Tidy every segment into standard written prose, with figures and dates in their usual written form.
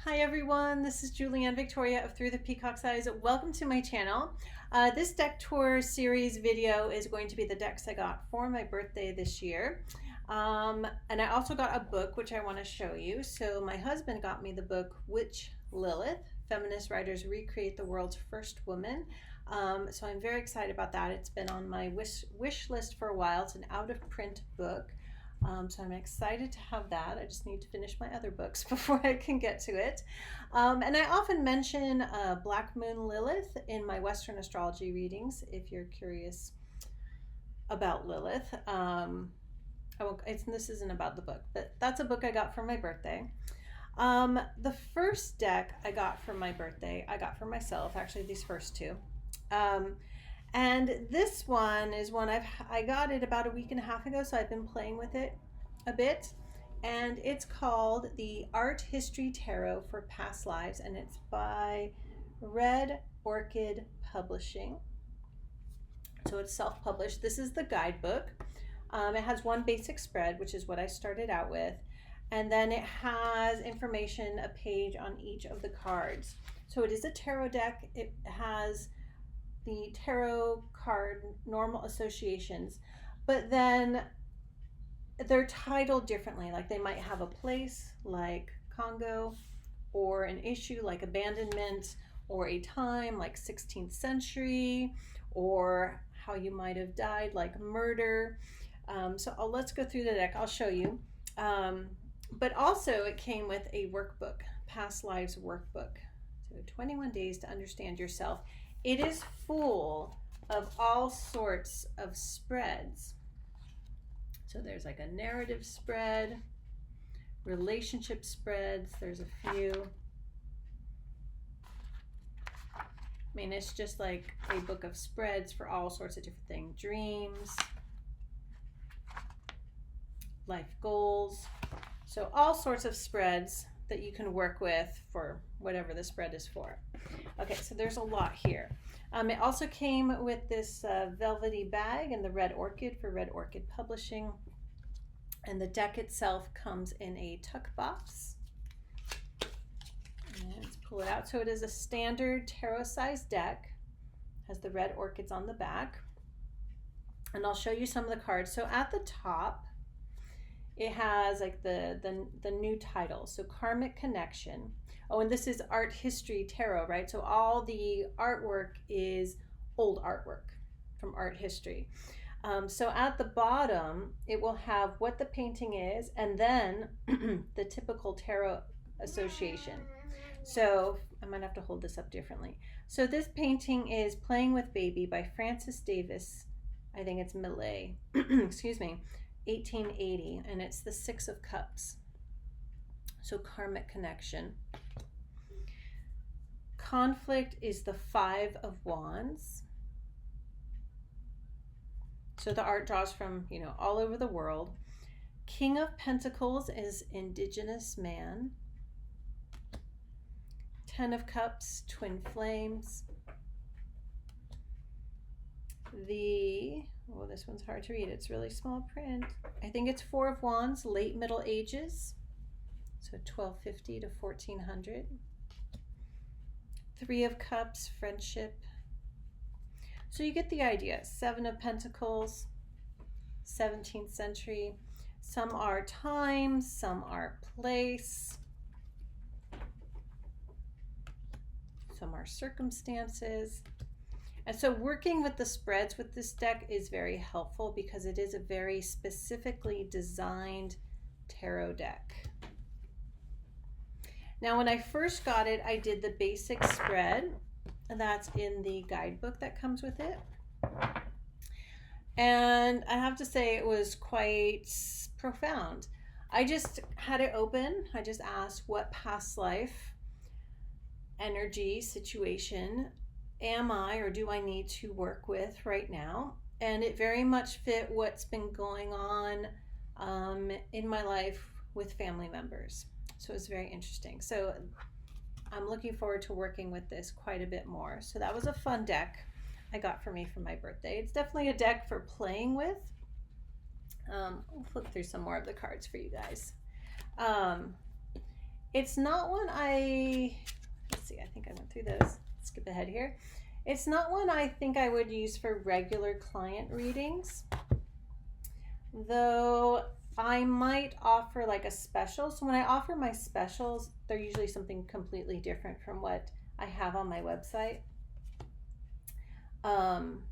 Hi everyone, this is Julianne Victoria of Through the Peacock's Eyes. Welcome to my channel. This deck tour series video is going to be the decks I got for my birthday this year. And I also got a book which I want to show you. So my husband got me the book Witch Lilith, Feminist Writers Recreate the World's First Woman. So I'm very excited about that. It's been on my wish list for a while. It's an out of print book. So I'm excited to have that. I just need to finish my other books before I can get to it. And I often mention Black Moon Lilith in my Western astrology readings, if you're curious about Lilith. This isn't about the book, but that's a book I got for my birthday. The first deck I got for my birthday, I got for myself, actually these first two. And this one is one I got it about a week and a half ago, so I've been playing with it a bit. And it's called the Art History Tarot for Past Lives, and it's by Red Orchid Publishing. So it's self-published. This is the guidebook. It has one basic spread, which is what I started out with. And then it has information, a page on each of the cards. So it is a tarot deck. It has the tarot card normal associations, but then they're titled differently. Like they might have a place like Congo, or an issue like abandonment, or a time like 16th century, or how you might have died like murder. So let's go through the deck. I'll show you. But also it came with a workbook, past lives workbook. So 21 days to understand yourself. It is full of all sorts of spreads. So there's like a narrative spread, relationship spreads, there's a few. I mean, it's just like a book of spreads for all sorts of different things. Dreams, life goals. So all sorts of spreads that you can work with for whatever the spread is for. Okay, so there's a lot here. It also came with this velvety bag and the Red Orchid for Red Orchid Publishing. And the deck itself comes in a tuck box. And let's pull it out. So it is a standard tarot size deck. Has the red orchids on the back. And I'll show you some of the cards. So at the top, it has like the new title. So Karmic Connection. Oh, and this is Art History Tarot, right? So all the artwork is old artwork from art history. So at the bottom, it will have what the painting is, and then the typical tarot association. So I might have to hold this up differently. So this painting is Playing with Baby by Francis Davis. I think it's Millay. Excuse me. 1880, and it's the Six of Cups. So Karmic Connection. Conflict is the Five of Wands. So the art draws from, all over the world. King of Pentacles is Indigenous Man. Ten of Cups, Twin Flames. This one's hard to read. It's really small print. I think it's Four of Wands, late Middle Ages. So 1250 to 1400. Three of Cups, Friendship. So you get the idea. Seven of Pentacles, 17th century. Some are time, some are place. Some are circumstances. And so working with the spreads with this deck is very helpful because it is a very specifically designed tarot deck. Now, when I first got it, I did the basic spread, and that's in the guidebook that comes with it. And I have to say it was quite profound. I just had it open. I just asked what past life, energy, situation am I or do I need to work with right now? And it very much fit what's been going on in my life with family members. So it's very interesting. So I'm looking forward to working with this quite a bit more. So that was a fun deck I got for me for my birthday. It's definitely a deck for playing with. I'll flip through some more of the cards for you guys. It's not one let's see, I think I went through those. Skip ahead here. It's not one I think I would use for regular client readings, though I might offer like a special. So when I offer my specials, they're usually something completely different from what I have on my website. And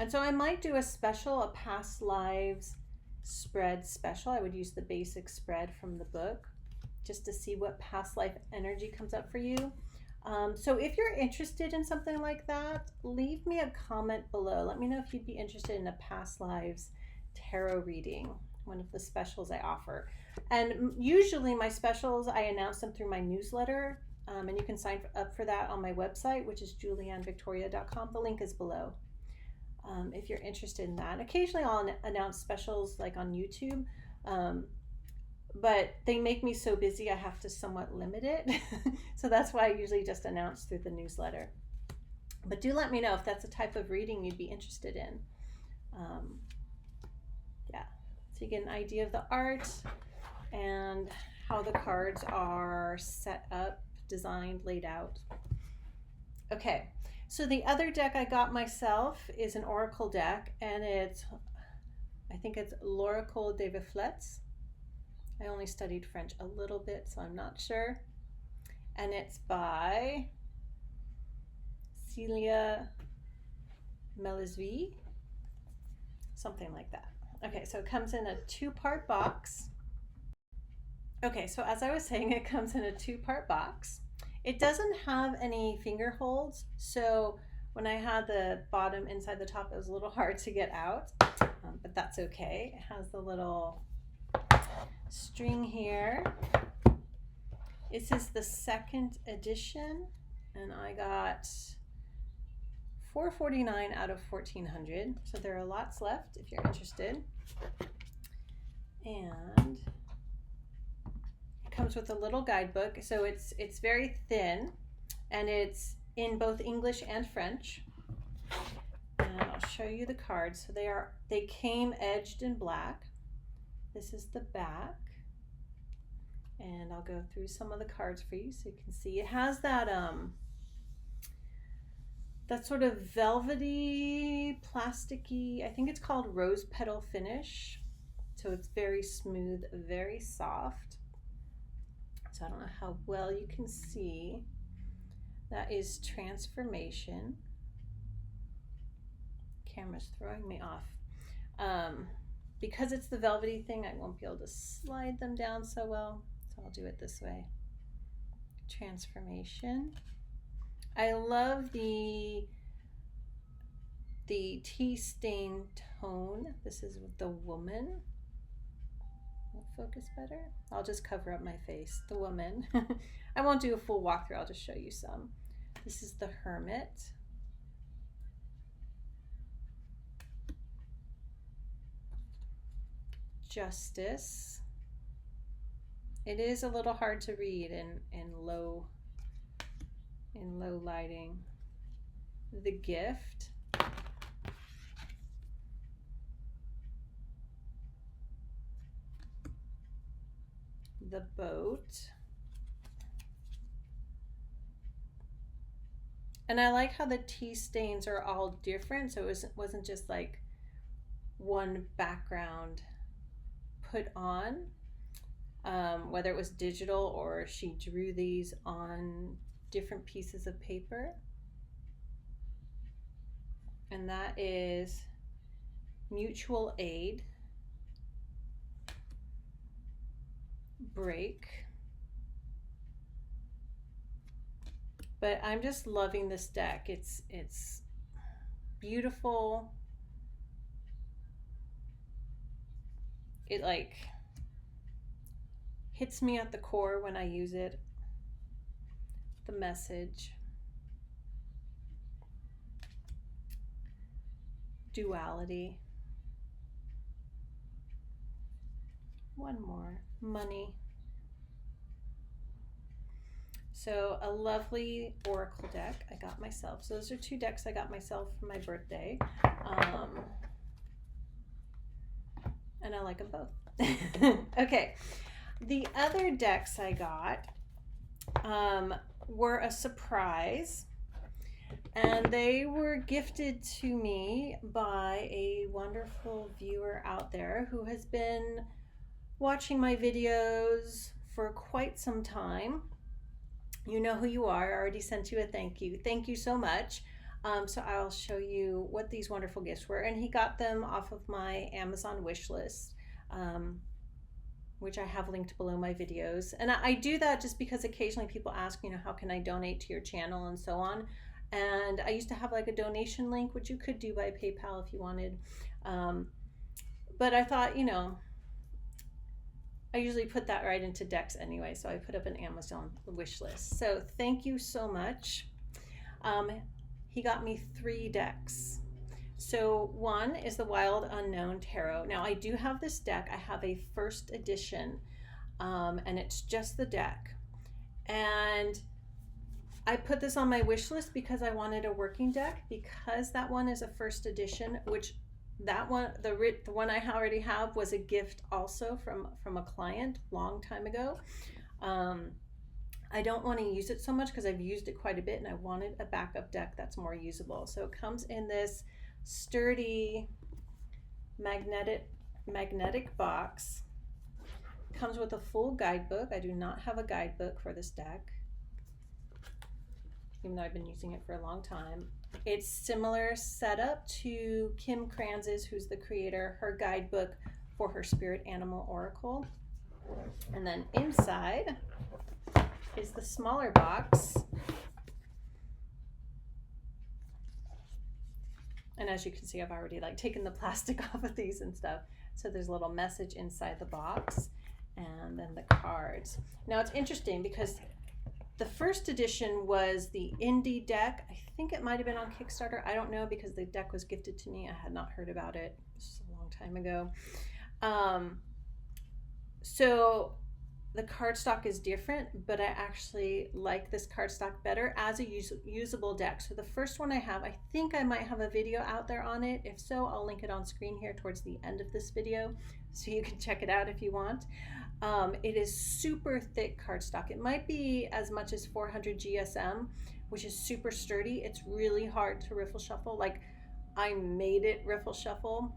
so I might do a special, a past lives spread special. I would use the basic spread from the book just to see what past life energy comes up for you. So if you're interested in something like that, leave me a comment below. Let me know if you'd be interested in a past lives tarot reading, one of the specials I offer. And usually my specials, I announce them through my newsletter, and you can sign up for that on my website, which is juliannevictoria.com. The link is below. If you're interested in that. Occasionally I'll announce specials like on YouTube, but they make me so busy I have to somewhat limit it. So that's why I usually just announce through the newsletter. But do let me know if that's a type of reading you'd be interested in. Yeah, so you get an idea of the art and how the cards are set up, designed, laid out. Okay, so the other deck I got myself is an oracle deck, and I think it's L'Oracle des Reflets. I only studied French a little bit, so I'm not sure. And it's by Celia Melisvie, something like that. Okay, so it comes in a 2-part box. Okay, so as I was saying, it comes in a 2-part box. It doesn't have any finger holds, so when I had the bottom inside the top, it was a little hard to get out, but that's okay. It has the little string here. This is the 2nd edition, and I got $4.49 out of 1,400, so there are lots left if you're interested. And it comes with a little guidebook, so it's very thin, and it's in both English and French. And I'll show you the cards. So they came edged in black. This is the back, and I'll go through some of the cards for you so you can see. It has that sort of velvety, plasticky, I think it's called rose petal finish. So it's very smooth, very soft. So I don't know how well you can see. That is transformation. Camera's throwing me off. Because it's the velvety thing, I won't be able to slide them down so well. So I'll do it this way. Transformation. I love the tea stain tone. This is with the woman. Will focus better? I'll just cover up my face. The woman. I won't do a full walkthrough. I'll just show you some. This is the hermit. Justice. It is a little hard to read in low lighting. The gift. The boat. And I like how the tea stains are all different, so it wasn't just like one background put on, whether it was digital or she drew these on different pieces of paper. And that is mutual aid, break. But I'm just loving this deck. It's beautiful. It like hits me at the core when I use it. The message. Duality. One more. Money. So a lovely oracle deck I got myself. So those are 2 decks I got myself for my birthday. And I like them both. Okay. The other decks I got were a surprise, and they were gifted to me by a wonderful viewer out there who has been watching my videos for quite some time. You know who you are. I already sent you a thank you. Thank you so much. So I'll show you what these wonderful gifts were. And he got them off of my Amazon wish list, which I have linked below my videos. And I do that just because occasionally people ask, you know, how can I donate to your channel and so on. And I used to have like a donation link, which you could do by PayPal if you wanted. But I thought, you know, I usually put that right into decks anyway, so I put up an Amazon wish list. So thank you so much. He got me 3 decks. So one is the Wild Unknown Tarot. Now I do have this deck. I have a first edition, and it's just the deck. And I put this on my wish list because I wanted a working deck, because that one is a first edition, which that one, the one I already have, was a gift also from a client long time ago. I don't want to use it so much because I've used it quite a bit, and I wanted a backup deck that's more usable. So it comes in this sturdy magnetic box. Comes with a full guidebook. I do not have a guidebook for this deck, even though I've been using it for a long time. It's similar setup to Kim Kranz's, who's the creator, her guidebook for her Spirit Animal Oracle. And then inside is the smaller box. And as you can see, I've already like taken the plastic off of these and stuff. So there's a little message inside the box, and then the cards. Now it's interesting because the first edition was the indie deck. I think it might have been on Kickstarter. I don't know, because the deck was gifted to me. I had not heard about it. This is a long time ago. So the cardstock is different, but I actually like this cardstock better as a usable deck. So the first one I have, I think I might have a video out there on it. If so, I'll link it on screen here towards the end of this video, so you can check it out if you want. It is super thick cardstock. It might be as much as 400 GSM, which is super sturdy. It's really hard to riffle shuffle. Like, I made it riffle shuffle.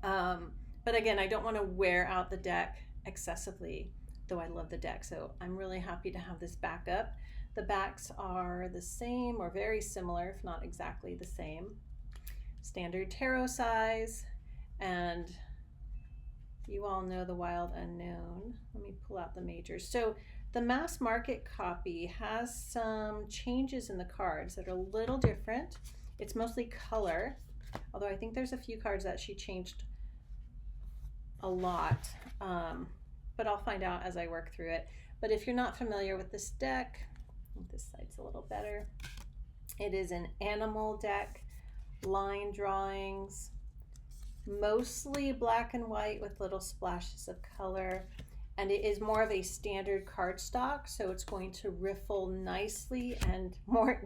But again, I don't want to wear out the deck excessively, though I love the deck. So I'm really happy to have this backup. The backs are the same or very similar, if not exactly the same. Standard tarot size, and you all know the Wild Unknown. Let me pull out the majors. So the mass market copy has some changes in the cards that are a little different. It's mostly color, although I think there's a few cards that she changed a lot, but I'll find out as I work through it. But if you're not familiar with this deck, this side's a little better. It is an animal deck, line drawings, mostly black and white with little splashes of color, and it is more of a standard cardstock, so it's going to riffle nicely and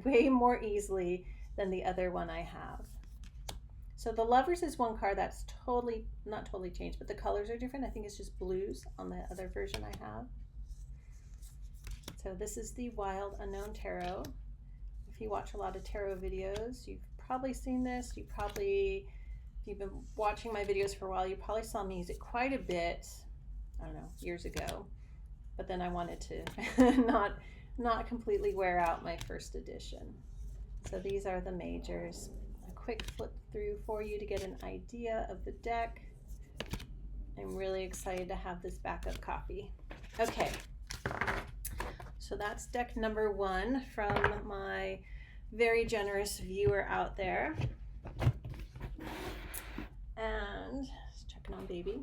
way more easily than the other one I have. So the Lovers is one card that's not totally changed, but the colors are different. I think it's just blues on the other version I have. So this is the Wild Unknown Tarot. If you watch a lot of tarot videos, you've probably seen this. If you've been watching my videos for a while, you probably saw me use it quite a bit, I don't know, years ago. But then I wanted to not completely wear out my first edition. So these are the majors. A quick flip through for you to get an idea of the deck. I'm really excited to have this backup copy. Okay, so that's deck number 1 from my very generous viewer out there. And just checking on baby.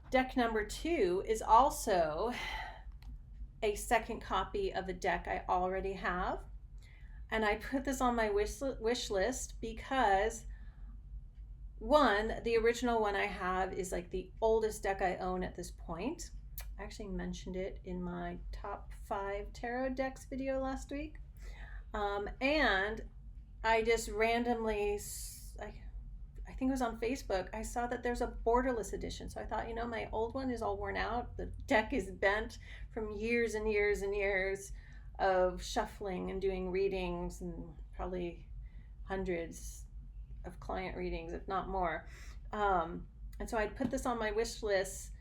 Deck number 2 is also a second copy of a deck I already have. And I put this on my wish list because, one, the original one I have is like the oldest deck I own at this point. I actually mentioned it in my top 5 tarot decks video last week. And I just randomly, I think it was on Facebook, I saw that there's a borderless edition. So I thought, my old one is all worn out. The deck is bent from years and years and years of shuffling and doing readings, and probably hundreds of client readings, if not more. And so I put this on my wish list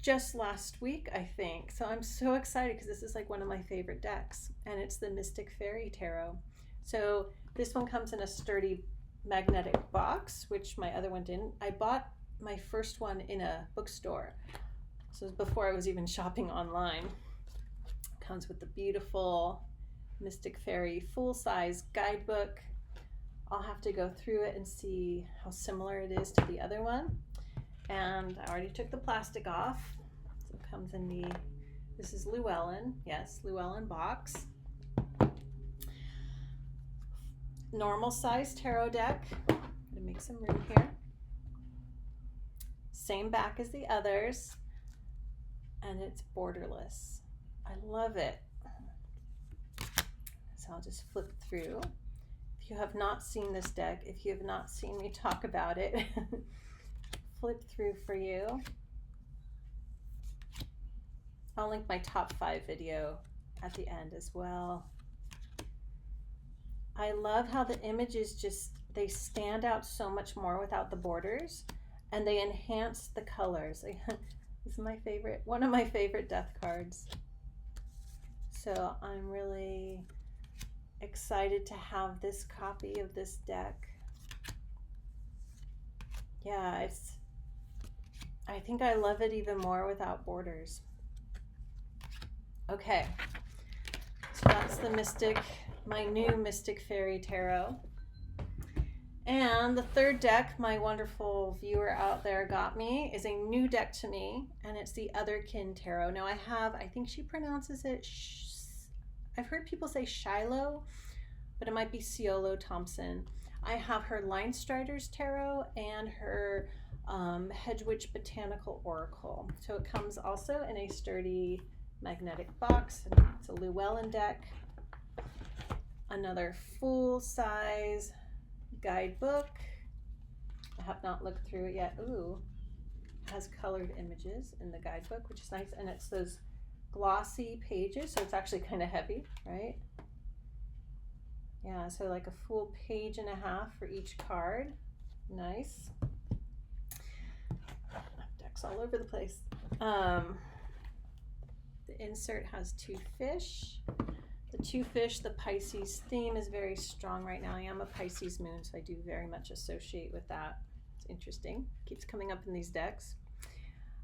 just last week, I think. So I'm so excited because this is like one of my favorite decks, and it's the Mystic Faerie Tarot. So this one comes in a sturdy magnetic box, which my other one didn't. I bought my first one in a bookstore. So it was before I was even shopping online. It comes with the beautiful Mystic Faerie full-size guidebook. I'll have to go through it and see how similar it is to the other one. And I already took the plastic off. So it comes in this is Llewellyn. Yes, Llewellyn box. Normal size tarot deck. I'm gonna make some room here. Same back as the others. And it's borderless. I love it. So I'll just flip through. If you have not seen this deck, if you have not seen me talk about it, flip through for you. I'll link my top 5 video at the end as well. I love how the images they stand out so much more without the borders, and they enhance the colors. This is one of my favorite death cards. So I'm really excited to have this copy of this deck. Yeah, I think I love it even more without borders. Okay, so that's the my new Mystic Faerie Tarot. And the third deck my wonderful viewer out there got me is a new deck to me, and it's the Otherkin Tarot. Now I think she pronounces it, I've heard people say Shiloh, but it might be Ciolo Thompson. I have her Line Striders Tarot and her Hedwig Botanical Oracle. So it comes also in a sturdy magnetic box. It's a Llewellyn deck. Another full-size guidebook. I have not looked through it yet. Ooh, it has colored images in the guidebook, which is nice. And it's those glossy pages, so it's actually kind of heavy, right? Yeah, so like a full page and a half for each card. Nice. Decks all over the place. The insert has 2 fish. The 2 fish, the Pisces theme is very strong right now. I am a Pisces moon, so I do very much associate with that. It's interesting. Keeps coming up in these decks.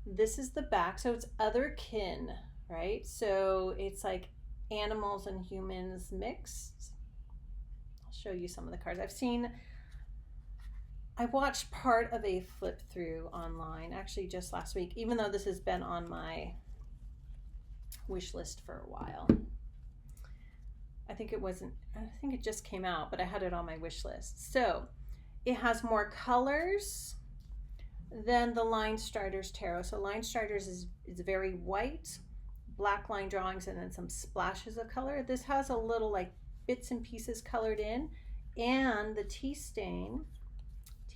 This is the back, so it's otherkin, right? So it's like animals and humans mixed. I'll show you some of the cards. I watched part of a flip through online, actually just last week, even though this has been on my wish list for a while. I think it just came out, but I had it on my wish list. So it has more colors than the Line Striders Tarot. So Line Striders is very white, black line drawings, and then some splashes of color. This has a little like bits and pieces colored in, and the tea stain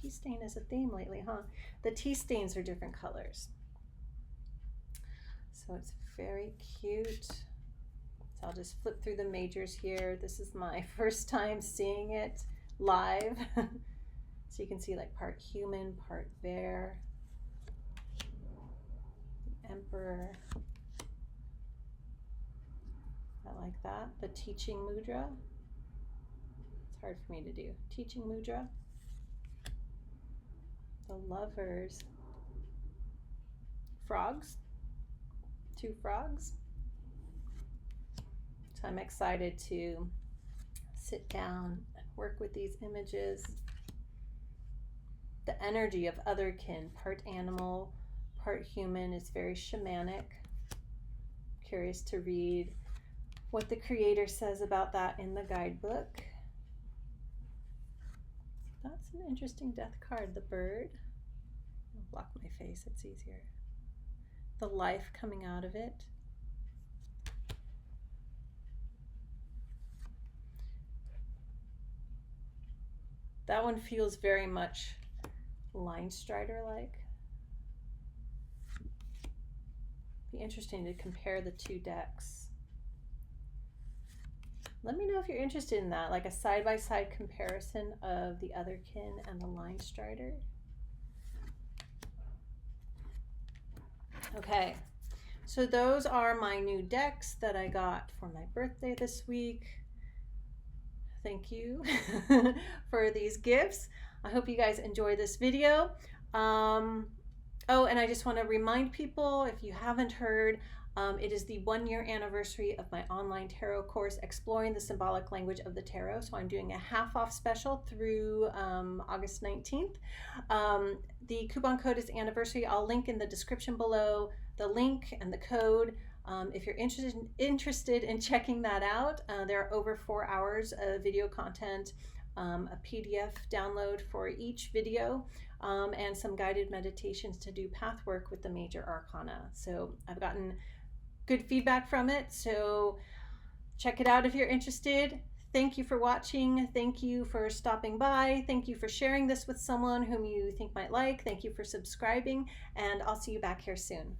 is a theme lately, huh? The tea stains are different colors. So it's very cute. So I'll just flip through the majors here. This is my first time seeing it live. So you can see like part human, part bear. The Emperor. I like that. The Teaching Mudra. It's hard for me to do. Teaching Mudra. The Lovers. Frogs. 2 frogs. So I'm excited to sit down and work with these images. The energy of otherkin, part animal, part human, is very shamanic. Curious to read what the creator says about that in the guidebook. That's an interesting death card, the bird. I'll block my face, it's easier. The life coming out of it. That one feels very much line strider like. Be interesting to compare the two decks. Let me know if you're interested in that, like a side-by-side comparison of the Otherkin and the line strider. Okay, so those are my new decks that I got for my birthday this week. Thank you for these gifts. I hope you guys enjoy this video. Oh, and I just want to remind people, if you haven't heard, it is the 1-year anniversary of my online tarot course, Exploring the Symbolic Language of the Tarot. So I'm doing a half-off special through August 19th. The coupon code is anniversary. I'll link in the description below the link and the code. If you're interested in checking that out, there are over 4 hours of video content, a PDF download for each video, and some guided meditations to do path work with the major arcana. So I've gotten good feedback from it, so check it out if you're interested. Thank you for watching. Thank you for stopping by. Thank you for sharing this with someone whom you think might like. Thank you for subscribing, and I'll see you back here soon.